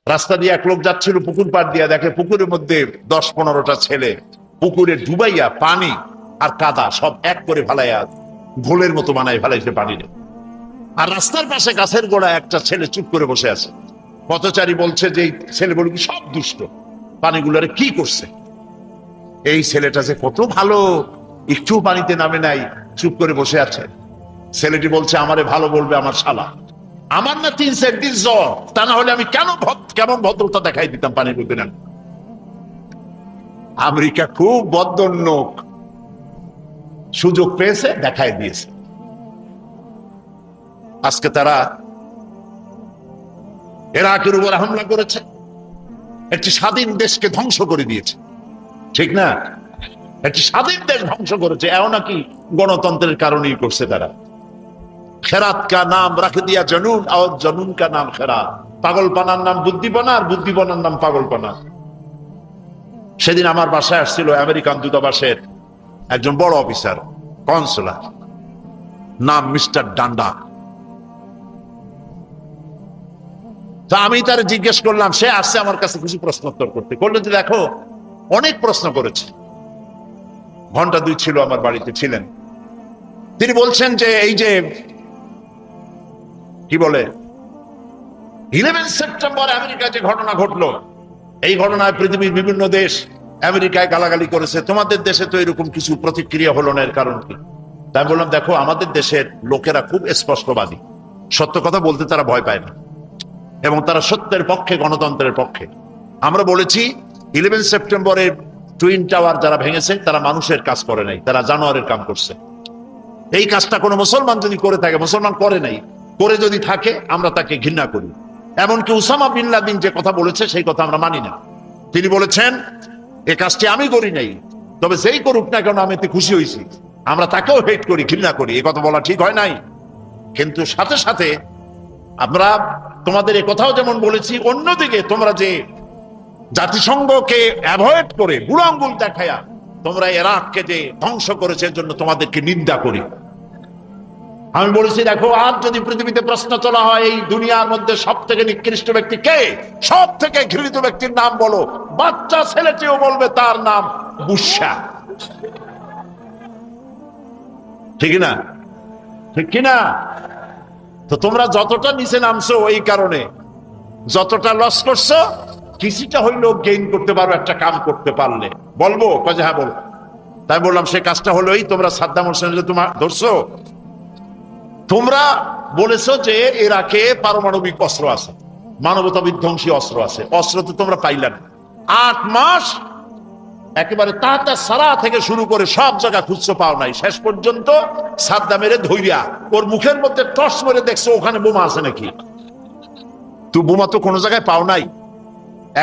রাস্তা দিয়ে এক লোক যাচ্ছিল পুকুর পাড় দিয়ে, দেখে পুকুরের মধ্যে 10-15টা ছেলে পুকুরে ডুবাইয়া পানি আর কাদা সব এক করে ফালাইয়া ঘোলের মতো বানায় ফেলাইছে পানিরে। আর রাস্তার পাশে গাছের গোড়ায় একটা ছেলে চুপ করে বসে আছে। পথচারী বলছে যে এই ছেলেগুলো কি সব দুষ্ট, পানিগুলোরে কি করছে? এই ছেলেটা যে কত ভালো, একটু পানিতে নামে নাই, চুপ করে বসে আছে। ছেলেটি বলছে আমারে ভালো বলবে আমার শালা, আমার না 3-4 দিন জ্বর, তা না হলে আমি কেমন ভদ্রতা দেখাই দিতাম পানির মধ্যে নাম। আমেরিকা খুব বদনক, সুযোগ পেয়েছে, দেখাই দিয়েছে। আজকে তারা ইরাকের উপর হামলা করেছে, একটি স্বাধীন দেশকে ধ্বংস করে দিয়েছে, ঠিক না? একটি স্বাধীন দেশ ধ্বংস করেছে, এও নাকি গণতন্ত্রের কারণেই করছে তারা। খেরাত কা নাম রাখে দিয়া জনুন, আর জনুন কা নাম খেরাত। পাগলপানার নাম বুদ্ধিপানা, আর বুদ্ধিপানার নাম পাগলপানা। সেদিন আমার বাসায় আসছিল আমেরিকান দূতাবাসের একজন বড় অফিসার, কনসুলার, নাম মিস্টার ডান্ডা। তা আমি তার জিজ্ঞেস করলাম, সে আসছে আমার কাছে কিছু প্রশ্নোত্তর করতে। করলো যে দেখো, অনেক প্রশ্ন করেছে, ঘন্টা 2 ছিল আমার বাড়িতে ছিলেন। তিনি বলছেন যে এই যে কি বলে 11 সেপ্টেম্বর আমেরিকায় যে ঘটনা ঘটলো, এই ঘটনায় পৃথিবীর বিভিন্ন দেশ আমেরিকায় গালাগালি করেছে, তোমাদের দেশে তো এরকম কিছু প্রতিক্রিয়া হলো না, এর কারণ কি? তাই বললাম দেখো, আমাদের দেশের লোকেরা খুব স্পষ্টবাদী, সত্য কথা বলতে তারা ভয় পায় না, এবং তারা সত্যের পক্ষে, গণতন্ত্রের পক্ষে। আমরা বলেছি 11 সেপ্টেম্বরের টুইন টাওয়ার যারা ভেঙেছে তারা মানুষের কাজ করে নাই, তারা জানোয়ারের কাম করছে। এই কাজটা কোনো মুসলমান যদি করে থাকে, মুসলমান করে নাই, করে যদি থাকে আমরা তাকে ঘৃণা করি। এমনকি উসামা বিন লাদেন যে কথা বলেছে সেই কথা আমরা মানি না। তিনি বলেছেন এই কাজটি আমি করি নাই, তবে যেই করুক না কেন আমি এতে খুশি হয়েছি, আমরা তাকেও হেট করি, ঘৃণা করি। এই কথা বলা ঠিক হয় নাই। কিন্তু সাথে সাথে আমরা তোমাদের এই কথাও যেমন বলেছি, অন্যদিকে তোমরা যে জাতিসংঘকে অ্যাভয়েড করে বুড়ো আঙ্গুল দেখায়া তোমরা ইরাককে যে ধ্বংস করেছে, এর জন্য তোমাদেরকে নিন্দা করি। আমি বলেছি দেখো, আজ যদি পৃথিবীতে প্রশ্ন চলা হয় এই দুনিয়ার মধ্যে সব থেকে নিকৃষ্ট ব্যক্তি কে, সব থেকে ঘৃণিত ব্যক্তির নাম বলো, বাচ্চা ছেলেটিও বলবে তার নাম বুশা। ঠিক না? ঠিক কিনা? তো তোমরা যতটা নিচে নামছো, এই কারণে যতটা লস করছো, কিছুটা হইলেও গেইন করতে পারো, একটা কাম করতে পারলে। বলবো কাজে হ্যাঁ বলবো। তাই বললাম সে কাজটা হলো এই, তোমরা সাদ্দাম হোসেন তোমার ধরছো, তোমরা বলেছো যে ইরাকে পারমাণবিক অস্ত্র আছে, মানবতা বিধ্বংসী অস্ত্র আছে। অস্ত্র তো তোমরা পাইলে না। 8 মাস একেবারে তাতা সারা থেকে শুরু করে সব জায়গা খুঁজছো, পাও নাই। শেষ পর্যন্ত সাদ্দামের ধৈর্যা ওর মুখের মধ্যে টর্চ মেরে দেখছো ওখানে বোমা আছে নাকি, তো বোমা তো কোনো জায়গায় পাও নাই।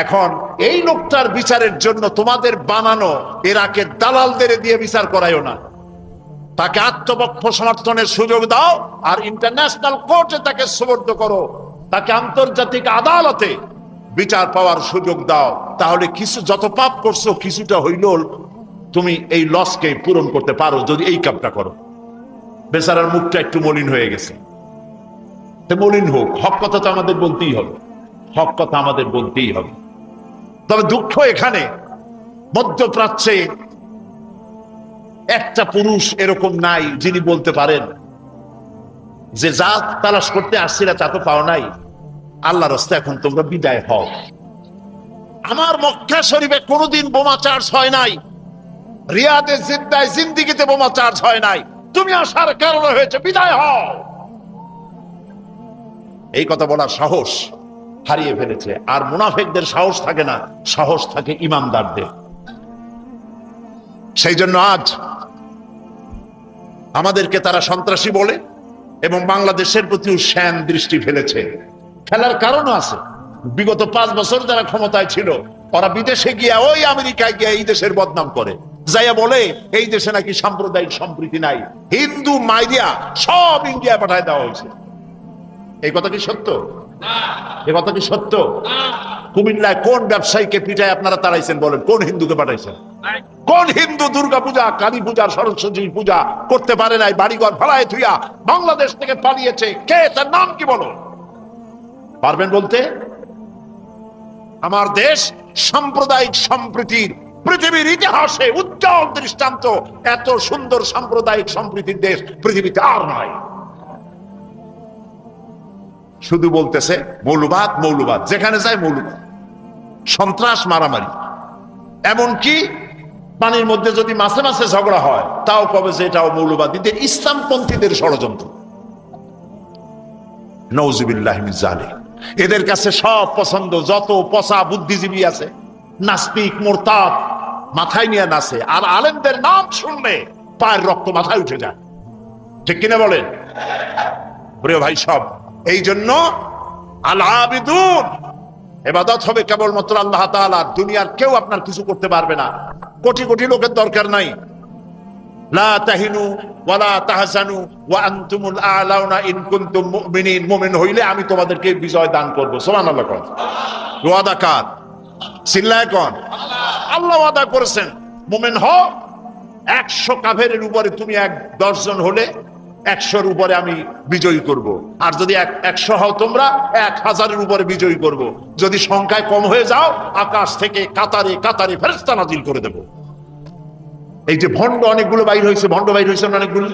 এখন এই লোকটার বিচারের জন্য তোমাদের বানানো ইরাকের দালালদের দিয়ে বিচার করাইও না, তাকে আত্মপক্ষ সমর্থনের সুযোগ দাও, আর ইন্টারন্যাশনাল কোর্টে তাকে সুবর্দ করো, তাকে আন্তর্জাতিক আদালতে বিচার পাওয়ার সুযোগ দাও। তাহলে কিছু যত পাপ করছো কিছুটা হইলেও তুমি এই লসকে পূরণ করতে পারো, যদি এই কাজটা করো। বেচারার মুখটা একটু মলিন হয়ে গেছে, মলিন হোক, হক কথা তো আমাদের বলতেই হবে, হক কথা আমাদের বলতেই হবে। তবে দুঃখ এখানে, মধ্যপ্রাচ্যে একটা পুরুষ এরকম নাই যিনি বলতে পারেন যে যা তালাশ করতে আসছিলা তা তো পাও নাই, আল্লাহর রাস্তায় এখন তোমরা বিদায় হও। আমার মক্কা শরীফে কোনোদিন বোমা চার্জ হয় নাই, রিয়াদে জিদ্দায় জিন্দিগিতে বোমা চার্জ হয় নাই, তুমি আসার কারণে হয়েছে, বিদায় হও। এই কথা বলার সাহস হারিয়ে ফেলেছে। আর মুনাফিকদের সাহস থাকে না, সাহস থাকে ইমানদারদের। সেই জন্য আজ আমাদেরকে তারা সন্ত্রাসী বলে এবং বাংলাদেশের প্রতিও শ্যান দৃষ্টি ফেলেছে। ফেলার কারণও আছে। বিগত 5 বছর যারা ক্ষমতায় ছিল, ওরা বিদেশে গিয়া ওই আমেরিকায় গিয়া এই দেশের বদনাম করে, যাইয়া বলে এই দেশে নাকি সাম্প্রদায়িক সম্প্রীতি নাই, হিন্দু মাইরিয়া সব ইন্ডিয়া পাঠায় দেওয়া হয়েছে। এই কথা কি সত্য? এই কথা কি সত্য? কুমিল্লায় কোন ব্যবসায়ীকে পিঠায় আপনারা তাড়াইছেন বলেন? কোন হিন্দুকে পাঠাইছেন? কোন হিন্দু দুর্গা পূজা, কালী পূজা, সরস্বতী পূজা করতে পারে নাই, বাড়িঘর ভাড়ায় থুইয়া বাংলাদেশ থেকে পালিয়েছে? কে? তার নাম কি বলো? পারবেন বলতে? আমার দেশ সাম্প্রদায়িক সম্প্রীতির পৃথিবীর ইতিহাসে উজ্জ্বল দৃষ্টান্ত। এত সুন্দর সাম্প্রদায়িক সম্প্রীতির দেশ পৃথিবীতে আর নয়। শুধু বলতেছে মৌলবাদ মৌলবাদ, যেখানে যায় মৌলবাদ, সন্ত্রাস, মারামারি। এমনকি পানির মধ্যে যদি মাছে মাছে ঝগড়া হয় তাও কবে যে এটাও মৌলবাদীদের, ইসলামপন্থীদের ষড়যন্ত্র। নওজুবিল্লাহ মিন যালিক। এদের কাছে সব পছন্দ, যত পচা বুদ্ধিজীবী আছে, নাস্তিক, মুরতাদ, মাথায় নিয়ে নাচে। আর আলেমদের নাম শুনলে পায়ের রক্ত মাথায় উঠে যায়। ঠিক কিনা বলেন প্রিয় ভাই সব? এই জন্য আল আবিদুন, ইবাদত হবে কেবলমাত্র আল্লাহ তাআলার। দুনিয়ার কেউ আপনার কিছু করতে পারবে না। কোটি কোটি লোকের দরকার নাই। লা তাহিনু ওয়ালা তাহজানু ওয়া আনতুমুল আ'লাউনা ইন কুনতুম মুমিনিন। মুমিন হইলে আমি তোমাদেরকে বিজয় দান করব। সুবহানাল্লাহ। কোন ওয়াদা কার? চিল্লায় কোন? আল্লাহ ওয়াদা করেছেন মুমিন হও। 100 কাফেরের উপরে তুমি 10 জন হলে 100-এর উপরে আমি বিজয়ী করব। আর যদি 100 হও তোমরা, 1000-এর উপরে বিজয়ী করব। যদি সংখ্যায় কম হয়ে যাও, আকাশ থেকে কাতারে কাতারে ফেরেশতা নাজিল করে দেব। এই যে ভণ্ড অনেকগুলো বাইর হয়েছে, ভণ্ড বাইর হয়েছে অনেকগুলো।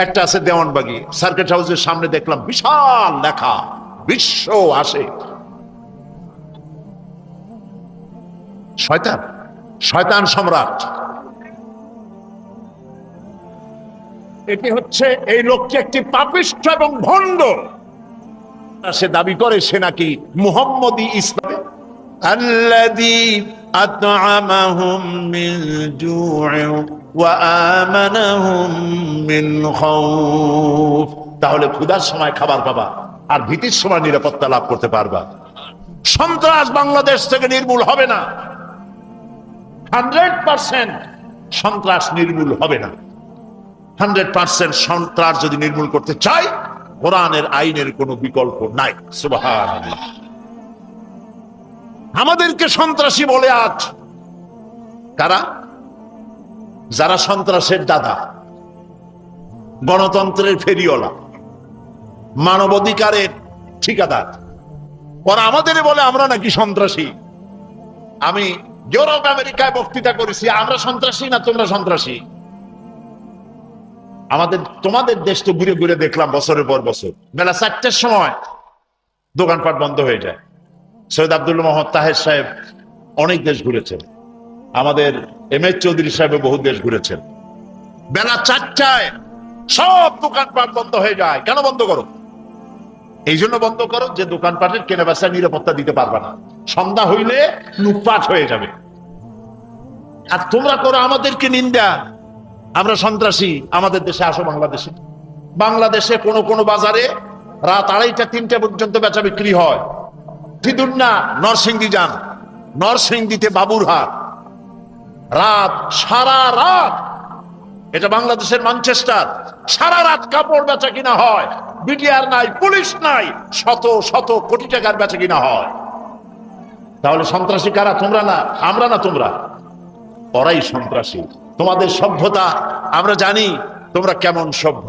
একটা আছে দেওয়ানবাগী, সার্কিট হাউসের সামনে দেখলাম বিশাল লেখা, বিশ্ব আসে। শয়তান, শয়তান সম্রাট। এটি হচ্ছে, এই লোকটি একটি পাপিষ্ঠ এবং ভণ্ড। সে দাবি করে সে নাকি মুহাম্মদী ইসলাম। আল্লাযী আত'আমাহুম মিন জু'ইন ওয়া আমানাহুম মিন খাউফ। তাহলে ক্ষুধার সময় খাবার পাবা আর ভীতির সময় নিরাপত্তা লাভ করতে পারবা। সন্ত্রাস বাংলাদেশ থেকে নির্মূল হবে না। 100% সন্ত্রাস নির্মূল হবে না। 100% সন্ত্রাস যদি নির্মূল করতে চাই, কোরআনের আইনের কোনো বিকল্প নাই। সুবহানাল্লাহ। আমাদেরকে সন্ত্রাসী বলে আজ কারা? যারা সন্ত্রাসের দাদা, গণতন্ত্রের ফেরিওয়ালা, মানবাধিকারের ঠিকাদার। ওরা আমাদের বলে আমরা নাকি সন্ত্রাসী। আমি ইউরোপ আমেরিকায় বক্তৃতা করেছি, আমরা সন্ত্রাসী না তোমরা সন্ত্রাসী। তোমাদের দেশ তো ঘুরে ঘুরে দেখলাম বছরের পর বছর বেলা 4টার সময় দোকানপাট বন্ধ হয়ে যায়। সৈয়দ আব্দুল মোহাম্মদ তাহের সাহেব অনেক দেশ ঘুরেছেন, আমাদের এম.এ. চৌধুরী সাহেব বহু দেশ ঘুরেছেন। বেলা 4টায় সব দোকানপাট বন্ধ হয়ে যায়। কেন বন্ধ করো? এই জন্য বন্ধ করো যে দোকানপাটের কেনাবেচা নিরাপত্তা দিতে পারবে না, সন্ধ্যা হইলে লুটপাট হয়ে যাবে। আর তোমরা করো আমাদেরকে নিন্দা, আমরা সন্ত্রাসী। আমাদের দেশে আসো, বাংলাদেশে। বাংলাদেশে কোন কোন বাজারে রাত 2:30 3টা পর্যন্ত বেচা বিক্রি হয়। দূর না, নরসিংদী যান, নরসিংদীতে বাবুরহাট, রাত সারা রাত, এটা বাংলাদেশের ম্যানচেস্টার, সারা রাত কাপড় বেচা কিনা হয়। বিডিআর নাই, পুলিশ নাই, শত শত কোটি টাকার বেচা কিনা হয়। তাহলে সন্ত্রাসী কারা? তোমরা না, আমরা না, তোমরা। ওরাই সন্ত্রাসী। তোমাদের সভ্যতা আমরা জানি তোমরা কেমন সভ্য।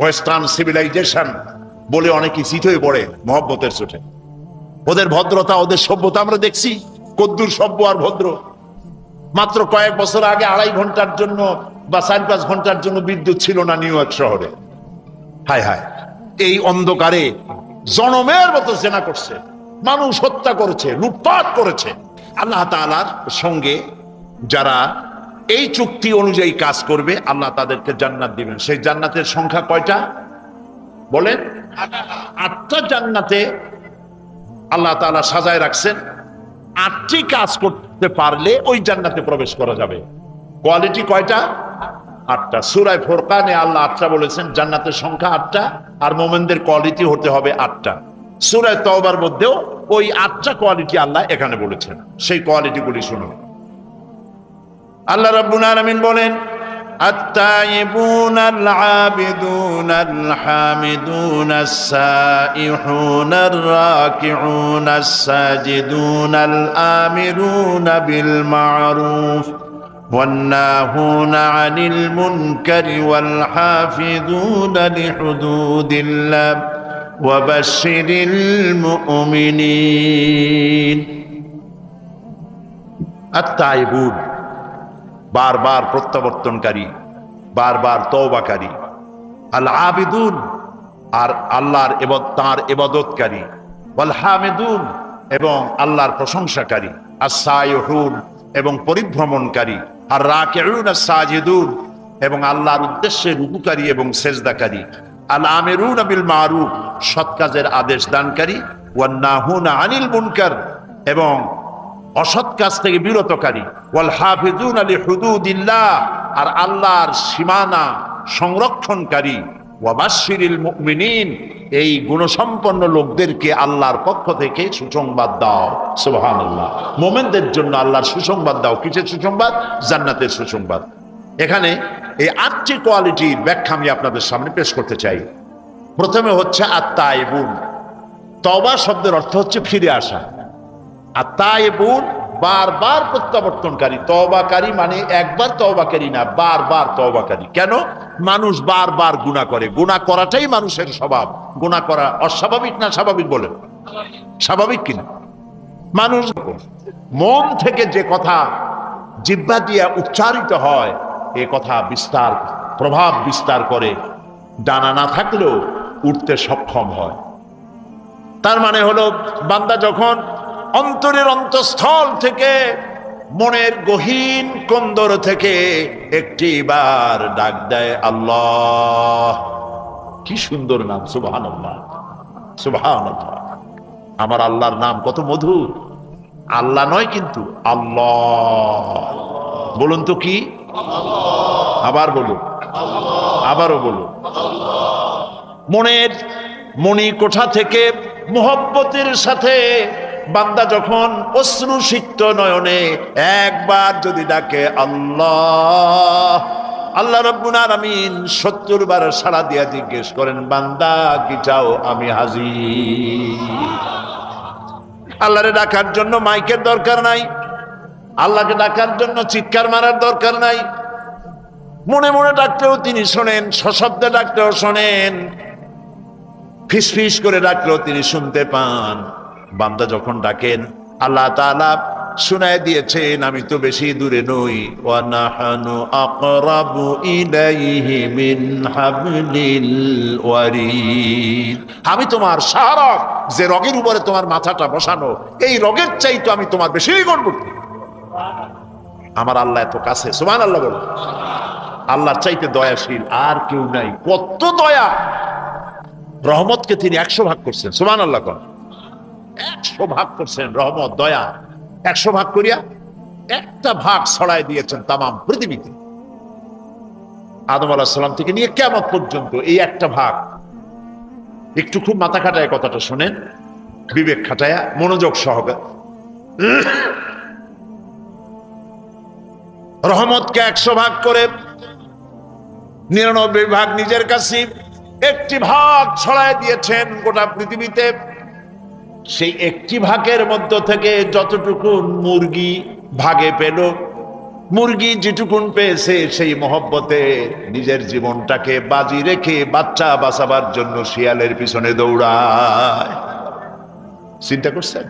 ওয়েস্টার্ন সিভিলাইজেশন বলে অনেকে চিত হয়ে পড়ে মহব্বতের চোটে। ওদের ভদ্রতা, ওদের সভ্যতা আমরা দেখছি কদ্দুর সভ্য আর ভদ্র। মাত্র কয়েক বছর আগে 2.5 ঘন্টার জন্য বা 4-5 ঘন্টার জন্য বিদ্যুৎ ছিল না নিউ ইয়র্ক শহরে। হায় হায়, এই অন্ধকারে জনমের মতো জেনা করছে, মানুষ হত্যা করেছে, লুটপাট করেছে। আল্লাহ তাআলার সঙ্গে যারা এই চুক্তি অনুযায়ী কাজ করবে, আল্লাহ তাদেরকে জান্নাত দিবেন। সেই জান্নাতের সংখ্যা কয়টা বলেন? 8টা জান্নাতে আল্লাহ তাআলা সাজায় রাখছেন। 8টি কাজ করতে পারলে ওই জান্নাতে প্রবেশ করা যাবে। কোয়ালিটি কয়টা? 8টা। সূরা ফুরকানে আল্লাহ 8টা বলেছেন, জান্নাতের সংখ্যা 8টা, আর মুমিনদের কোয়ালিটি হতে হবে 8টা। সূরা তাওবার মধ্যেও ওই 8টা কোয়ালিটি আল্লাহ এখানে বলেছেন। সেই কোয়ালিটিগুলি শুনুন। আল্লাহ রাব্বুল আলামিন বলেন, التائبون العابدون الحامدون السائحون الراكعون الساجدون الآمرون بالمعروف والناهون عن المنكر والحافظون لحدود الله ওয়াবাশশিরিল মুমিনিন। আত-তাইবুন, বারবার প্রত্যাবর্তনকারী, বারবার তওবাকারী। আল আবিদুন, আর আল্লাহর তাঁর ইবাদতকারী। ওয়াল হামিদুন, এবং আল্লাহর প্রশংসাকারী। আস-সাইহুন, এবং পরিভ্রমণকারী। আর রাকিউন, আস-সাজিদুন, এবং আল্লাহর উদ্দেশ্যে রুকুকারী এবং সেজদাকারী। আল আমিরুন বিল মারুফ, সৎ কাজের আদেশ দানকারী। ওয়ান নাহুনা আনিল মুনকার, এবং অসৎ কাজ থেকে বিরতকারী। ওয়াল হাফিজুনা লিহুদুদিল্লাহ, আর আল্লাহর সীমানা সংরক্ষণকারী। ওয়াবাশশিরিল মুমিনিন, এই গুণসম্পন্ন লোকদেরকে আল্লাহর পক্ষ থেকে সুসংবাদ দাও। সুবহানাল্লাহ। মুমিনদের জন্য আল্লাহর সুসংবাদ দাও। কিসের সুসংবাদ? জান্নাতের সুসংবাদ। এখানে এই 8টি কোয়ালিটির ব্যাখ্যা আমি আপনাদের সামনে পেশ করতে চাই। প্রথমে হচ্ছে আত-তাইবুন। তওবা শব্দের অর্থ হচ্ছে ফিরে আসা। আত-তাইবুন, বারবার প্রত্যাবর্তনকারী। তওবাকারী মানে একবার তওবাকারী না, বারবার তওবাকারী। কেন? মানুষ বারবার গুনাহ করে। গুনাহ করাটাই মানুষের স্বভাব। গুনাহ করা অস্বাভাবিক না স্বাভাবিক বলেন? স্বাভাবিক কিনা? মানুষ মন থেকে যে কথা জিহ্বা দিয়ে উচ্চারিত হয়, এ কথা প্রভাব বিস্তার করে, ডানা না থাকলেও উঠতে সক্ষম হয়। তার মানে হলো, বান্দা যখন অন্তরের অন্তঃস্থল থেকে, মনের গহীন কন্দর থেকে একটিবার ডাক দেয় আল্লাহ। কি সুন্দর নাম! সুবহানাল্লাহ, সুবহানাল্লাহ। আমার আল্লাহর নাম কত মধুর! আল্লাহ নয় কিন্তু আল্লাহ। বলুন তো কি? আবার বলুন, আবারও বলুন। মনের মণিকোঠা থেকে মুহাব্বতের সাথে বান্দা যখন অশ্রুসিক্ত নয়নে একবার যদি ডাকে আল্লাহ, আল্লাহ রাব্বুল আলামিন ৭০ বার সাড়া দিয়া জিজ্ঞেস করেন, বান্দা কি চাও? আমি হাজির। আল্লাহরে ডাকার জন্য মাইকের দরকার নাই, আল্লাহকে ডাকার জন্য চিৎকার মারার দরকার নাই। মনে মনে ডাকলেও তিনি শোনেন, সশব্দে ডাকলেও শোনেন, ফিসফিস করে ডাকলেও তিনি শুনতে পান। বান্দা যখন ডাকেন, আল্লাহ তাআলা শুনায় দিয়েছেন, আমি তো বেশি দূরে নই। ওয়া নাহনু আকরাবু ইলাইহি মিন হাবলিল ওয়ারিদ। আমি তোমার শাহরগ, যে রগের উপরে তোমার মাথাটা বসানো, এই রগের চাইতে আমি তোমার বেশি নিকটবর্তী। আমার আল্লাহ এত কাছে। সুবহানাল্লাহ বলো। আল্লাহর চাইতে দয়াশীল আর কেউ নাই। কত দয়া! রহমতকে তিনি 100 ভাগ করছেন। সুবহানাল্লাহ কর। 100 ভাগ করছেন রহমত, দয়া। 100 ভাগ করিয়া একটা ভাগ ছড়াই দিয়েছেন তামাম পৃথিবীতে। আদম আলাইহিস সালাম থেকে নিয়ে কিয়ামত পর্যন্ত এই একটা ভাগ। একটু খুব মাথা খাটায় কথাটা শোনেন, বিবেক খাটায়া, মনোযোগ সহকারে। রহমতকে 100 ভাগ করে 99 ভাগ নিজের কাছে, একটি ভাগ ছড়ায় দিয়েছেন গোটা পৃথিবীতে। সেই একটি ভাগের মধ্য থেকে যতটুকুন মুরগি ভাগে পেল, মুরগি যেটুকুন পেয়েছে সেই মহব্বতে নিজের জীবনটাকে বাজি রেখে বাচ্চা বাঁচাবার জন্য শিয়ালের পিছনে দৌড়ায়। চিন্তা করছেন?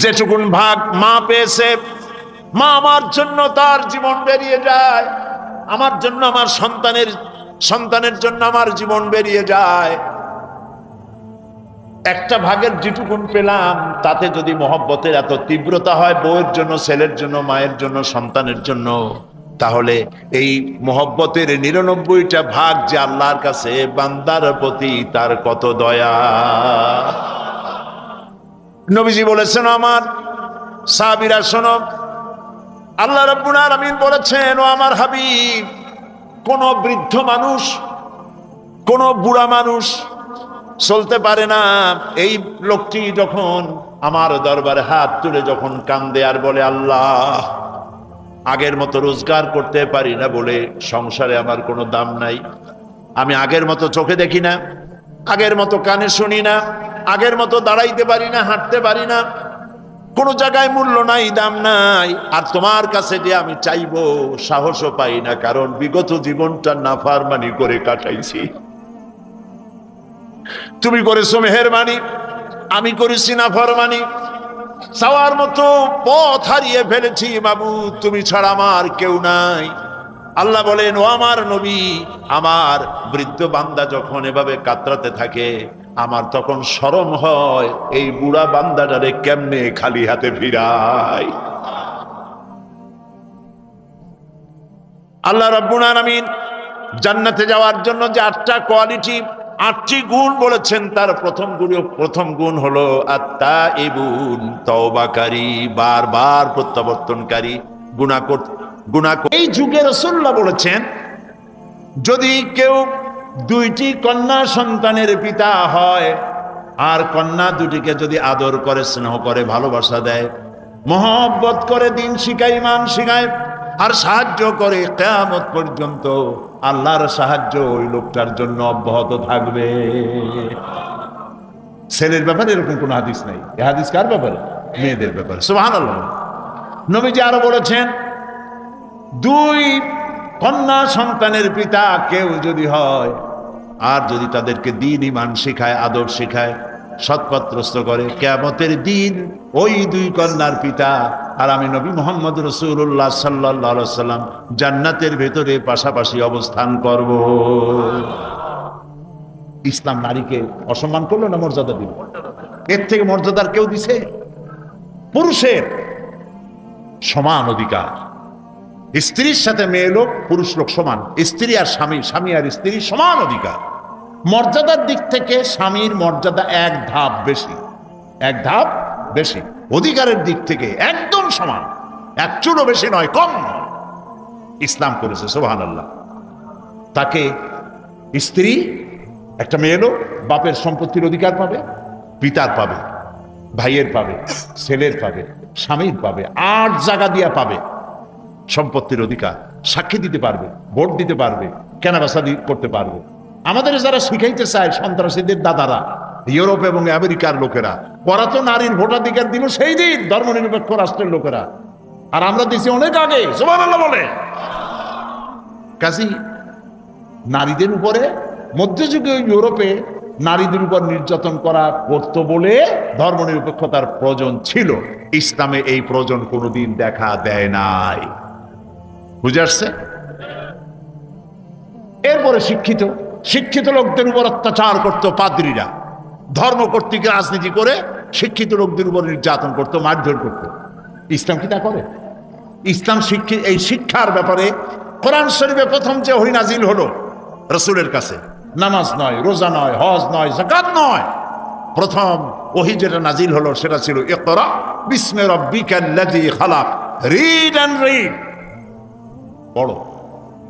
যেটুকুন ভাগ মা পেয়েছে, মা আমার জন্য তার জীবন বেরিয়ে যায়, আমার জন্য, আমার সন্তানের জন্য আমার জীবন বেরিয়ে যায়। একটা ভাগের যেটুকুন পেলাম, তাতে যদি মহব্বতের এত তীব্রতা হয় বউয়ের জন্য, ছেলের জন্য, মায়ের জন্য, সন্তানের জন্য, তাহলে এই মহব্বতের 99টা ভাগ যে আল্লাহর কাছে বান্দার প্রতি তার কত দয়া। নবীজি বলেছেন, আমার সাহাবীরা শোনো, আল্লাহ রাব্বুল আলামিন বলেছেন, ও আমার হাবিব, কোন বৃদ্ধ মানুষ, কোন বুড়া মানুষ চলতে পারে না। এই লোকটি যখন আমার দরবারে হাত তুলে যখন কান্দে আর বলে, আল্লাহ, আগের মতো রোজগার করতে পারি না বলে সংসারে আমার কোনো দাম নাই, আমি আগের মতো চোখে দেখি না, আগের মতো কানে শুনি না, আগের মতো দাঁড়াইতে পারি না, হাঁটতে পারি না, কোন জায়গায় মূল্য নাই, দাম নাই। আর তোমার কাছে যে আমি চাইবো সাহসও পাই না, কারণ বিগত জীবনটা নাফরমানি করে কাটাইছি। তুমি করেছো মেহেরবানি, আমি করেছি নাফরমানি, চাওয়ার মতো পথ হারিয়ে ফেলেছি মাবুদ, তুমি ছাড়া আমার কেউ নাই। আল্লাহ বলেন, ও আমার নবী, আমার বৃদ্ধ বান্দা যখন এভাবে কাতরাতে থাকে, আমার তখন শরম হয় এই বুড়া বান্দাটারে কেমনে খালি হাতে ফিরাই। আল্লাহ রাব্বুল আলামিন জান্নাতে যাওয়ার জন্য যে 8টা কোয়ালিটি, 8টি গুণ বলেছেন, তার প্রথম গুণ হলো আত-তাইবুন, তওবাকারী, বারবার প্রত্যাবর্তনকারী, গুনাহ। এই যুগে রাসূলুল্লাহ বলেছেন, যদি কেউ 2টি কন্যা সন্তানের পিতা হয়, আর কন্যা দুটিকে যদি আদর করে, স্নেহ করে, ভালোবাসা দেয়, মহব্বত করে, দিন শিখায়, ইমান শিখায়, আর সাহায্য করে, কিয়ামত পর্যন্ত আল্লাহর সাহায্য ওই লোকটার জন্য অব্যাহত থাকবে। ছেলের ব্যাপারে এরকম কোন হাদিস নাই। এই হাদিস কার ব্যাপারে? মেয়েদের ব্যাপারে। সুবহানাল্লাহ। নবীজি আরো বলেছেন, 2 কন্যা সন্তানের পিতা কেউ যদি হয়, আর যদি তাদেরকে দ্বীন ঈমান শিখায়, আদব শিখায়, সৎপথ্যস্ত করে, কিয়ামতের দিন ওই 2 কন্যার পিতা আর আমি নবী মুহাম্মদ রাসূলুল্লাহ সাল্লাল্লাহু আলাইহি ওয়াসাল্লাম জান্নাতের ভেতরে পাশাপাশি অবস্থান করব। ইসলাম নারীকে অসম্মান করলো না মর্যাদা দিল? এর থেকে মর্যাদার কেউ দিছে? পুরুষের সমান অধিকার, স্ত্রীর সাথে মেয়ে লোক, পুরুষ লোক সমান, স্ত্রী আর স্বামী, স্বামী আর স্ত্রী সমান অধিকার। মর্যাদার দিক থেকে স্বামীর মর্যাদা 1 ধাপ বেশি, 1 ধাপ বেশি। অধিকারের দিক থেকে একদম সমান, 1 চুলও বেশি নয়, কম নয়। ইসলাম করেছে, সুবহানাল্লাহ। তাকে স্ত্রী, একটা মেয়ে লোক বাপের সম্পত্তির অধিকার পাবে, পিতার পাবে, ভাইয়ের পাবে, ছেলের পাবে, স্বামীর পাবে, 8 জায়গা দিয়া পাবে সম্পত্তির অধিকার। সাক্ষী দিতে পারবে, ভোট দিতে পারবে, কেনাবেচা করতে পারবে। আমাদের যারা শিখাইতে চায় সন্ত্রাসীদের দাদারা, ইউরোপ এবং আমেরিকার লোকেরা, ওরা তো নারীর ভোটাধিকার দিল সেই দিন ধর্মনিরপেক্ষ রাষ্ট্রের লোকেরা, আর আমরা দিছি অনেক আগে। সুবহানাল্লাহ বলে। কাজী নারীদের উপরে মধ্যযুগীয় ইউরোপে নারীদের উপর নির্যাতন করা করতো বলে ধর্মনিরপেক্ষতার প্রয়োজন ছিল। ইসলামে এই প্রয়োজন কোনোদিন দেখা দেয় নাই। বুঝে আসছে? এরপরে শিক্ষিত লোকদের উপর অত্যাচার করতো পাদ্রীরা, ধর্ম কর্তৃক রাজনীতি করে শিক্ষিত লোকদের উপর নির্যাতন করতো, মারধর করতো। ইসলাম কি তা করে? ইসলাম এই শিক্ষার ব্যাপারে কোরআন শরীফে প্রথম যে ওহী নাজিল হলো রাসূলের কাছে, নামাজ নয়, রোজা নয়, হজ নয়, যাকাত নয়, প্রথম ওহী যেটা নাজিল হলো সেটা ছিল ইকরা বিসমি রাব্বিকাল্লাযী খালাক, রিড এন্ড রিড, পড়ো,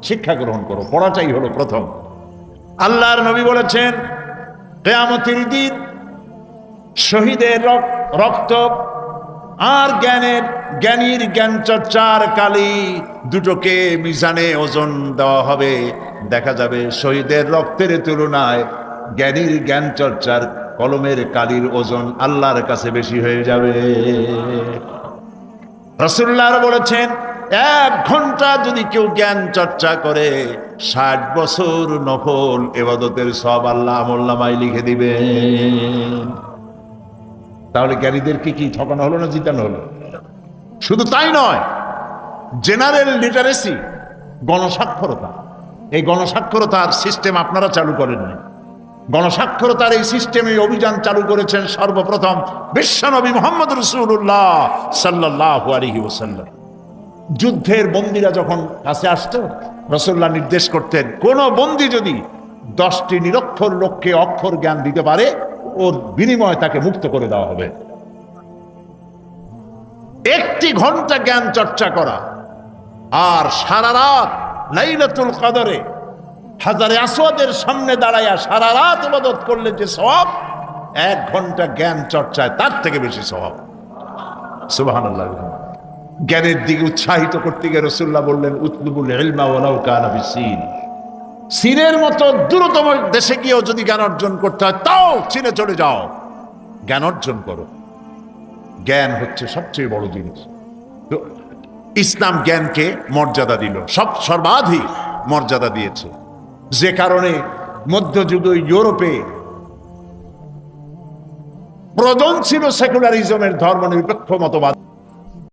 শিক্ষা গ্রহণ করো, পড়াটাই হলো প্রথম। আল্লাহর নবী বলেছেন, কিয়ামতের দিন শহীদের রক্ত আর জ্ঞানীর জ্ঞান চর্চার কালি দুটোকে মিজানে ওজন দেওয়া হবে। দেখা যাবে শহীদের রক্তের তুলনায় জ্ঞানীর জ্ঞান চর্চার কলমের কালির ওজন আল্লাহর কাছে বেশি হয়ে যাবে। রাসূলুল্লাহ বলেছেন, 1 ঘন্টা যদি কেউ জ্ঞান চর্চা করে, 60 বছর নফল ইবাদতের সওয়াব আল্লাহ আমলনামায় লিখে দিবেন। তাহলে জ্ঞানীদেরকে কি ঠকানো হলো না জিতানো হলো? শুধু তাই নয়, জেনারেল লিটারেসি, গণসাক্ষরতা, এই গণসাক্ষরতার সিস্টেম আপনারা চালু করেননি। গণসাক্ষরতার এই সিস্টেমে অভিযান চালু করেছেন সর্বপ্রথম বিশ্বনবী মুহাম্মদ রাসূলুল্লাহ সাল্লাল্লাহু আলাইহি ওয়াসাল্লাম। যুদ্ধের বন্দীরা যখন কাছে আসতো, রাসূলুল্লাহ নির্দেশ করতেন, কোন বন্দী যদি 10টি নিরক্ষর লোককে অক্ষর জ্ঞান দিতে পারে, ওর বিনিময়ে তাকে মুক্ত করে দেওয়া হবে। 1 ঘন্টা জ্ঞান চর্চা করা, আর সারা রাত লাইলাতুল কদরে হাজারে আসওয়াদের সামনে দাঁড়ায়া সারা রাত ইবাদত করলে যে সওয়াব, 1 ঘন্টা জ্ঞান চর্চায় তার থেকে বেশি সওয়াব। সুবহানাল্লাহ। জ্ঞানের দিকে উৎসাহিত করতে গিয়ে রাসূলুল্লাহ বললেন, উতলুবুল ইলমা ওয়ালাউ কানা বিসিন, চীনের মতো দূরতম দেশে গিয়েও যদি জ্ঞান অর্জন করতে হয়, তাও চীনে চলে যাও, জ্ঞান অর্জন করো। জ্ঞান হচ্ছে সবচেয়ে বড় জিনিস। তো ইসলাম জ্ঞানকে মর্যাদা দিল, সর্বাধিক মর্যাদা দিয়েছে। যে কারণে মধ্যযুগীয় ইউরোপে প্রয়োজন ছিল সেকুলারিজমের ধর্মনিরপেক্ষ মতবাদ।